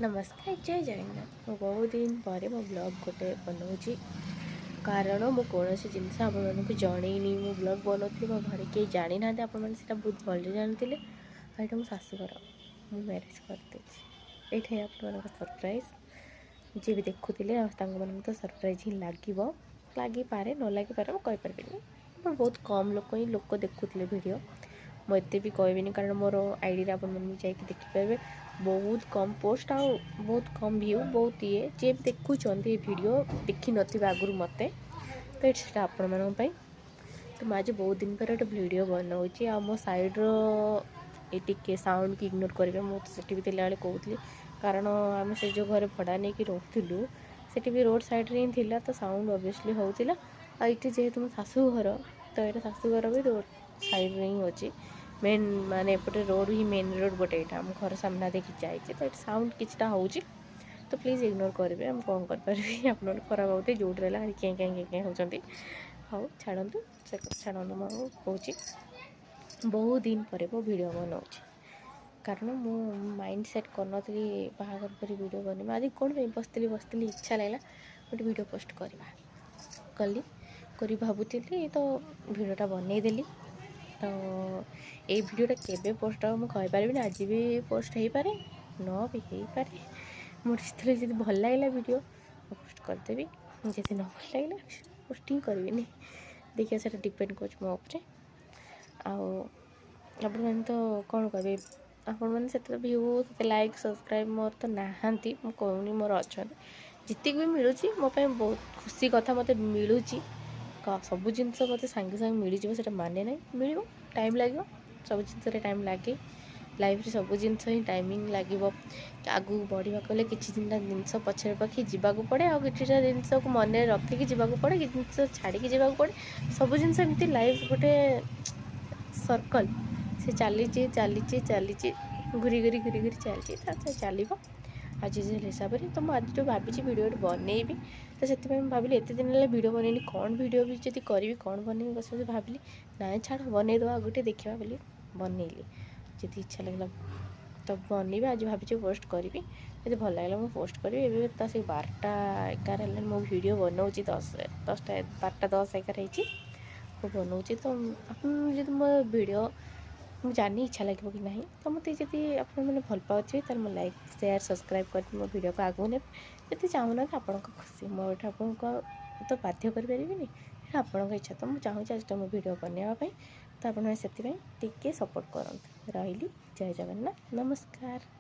नमस्कार जय जगन्नाथ मु बहुत दिन पर मो ब्लॉग गोटे बनाऊँगी कारण मु कौन जिनस आपको जनईनी मो ब्लॉग बनाऊली मो घर कहीं जानी ना आप बहुत भले जानते यहाँ मो शाशुघर मु मैरेज करदे ये आप सरप्राइज जी भी देखुले मन तो सरप्राइज ही लगे न लगे मुझे बहुत कम लोक देखुले वीडियो मुझे भी कहबिनी कारण मोर आईडी आप देखिपारे बहुत कम पोस्ट आ बहुत कम व्यू बहुत ये जी भी देखुं ये वीडियो देखी नथिबे आगुरी मत तो ये आपण मानी तो मुझे बहुत दिन पर गोटे वीडियो बनाऊँगी आ मो सैड्र ये साउंड की इग्नोर करेंगे मुझे भी बेले कहती कारण आम से जो घर भड़ा नहीं कि रोलु से भी रोड साइड ही थिला तो साउंड ऑब्वियसली होता ये जेहेतु मो शाशुघर तो ये शाशुघर भी रोड साइड ही अच्छी मेन माने एपटे रोड ही मेन रोड गोटे यहाँ आम घर सामना देखी जाए तो ये साउंड किछटा हो तो प्लीज़ इग्नोर करेंगे आम कौन करें आप खराब होते जो रहा क्या क्या क्या होती हाँ छाड़ू से छाड़ू मुझे कहूँ बहुत दिन पर मो वीडियो बनाऊँगी कारण मु माइंड सेट कर बाहर पर वीडियो बन आज कौन बसती इच्छा लगा गोटे वीडियो पोस्ट करवा कली कर भावुली तो वीडियोटा बनईदेली तो ये वीडियोटा केबे पोस्ट हो मुझे आज भी पोस्ट हो पारे न भी हो पारे मुझे जब भल लगे वीडियो पोस्ट करदेवी जब न भल लगे पोस्टिंग करी देखिए से डिपेंड कर मो उपरे आपण मैंने तो कौन कहे आपण मैंने व्यू से लाइक सब्सक्राइब मोर तो नहांती कहूनी मोर अच्छा जितक भी मिलूँ मोप बहुत खुशी कथा मत मिलूँ सब जिनस मत सांगे सांगे मिल जाए माने ना मिल टाइम लगे सब जिन टाइम लगे लाइफ रे सब जिनस ही टाइमिंग लगे आगू बढ़ा कले किसी जिनस पछे पाखी जावाक पड़े आ कि जिनस को मन रखिकी जावाक पड़े कि जिनस छाड़ी जावाक पड़े सब जिनस एमती लाइफ गोटे सर्कल से चली चली घूरी घूरी घूरी घूरी चलती चलो आज हिसाब से तो मुझे जो भाभी वीडियो बनईबी तो से भाविली एत दिन है वीडियो बनईनी कौन वीडियो भी जब करी कौन बनई बस भाविली ना छाड़ बनईदे गोटे देखा बोली बनईली जी इच्छा लगला तो बनईबी आज भाभी पोस्ट करी जब भल लगे मुझे पोस्ट करी ए तो से 12टा 11 मो वीडियो बनाऊँगी 10टा 12टा 10 11 हो बनाऊँगी तो आप मो वीडियो मुझे जानी इच्छा लगे कि ना तो मत जी आप भल पाथे तो मो लाइक शेयर सब्सक्राइब कर मो वीडियो को आगू ने जी चाहूना आप खुशी मुझे आपको तो बाध्य करें आपण इच्छा तो मुझे चाहूँगी आज तुम वीडियो बनवाई तो आपसे टी सपोर्ट करते रही जय जगन्नाथ नमस्कार।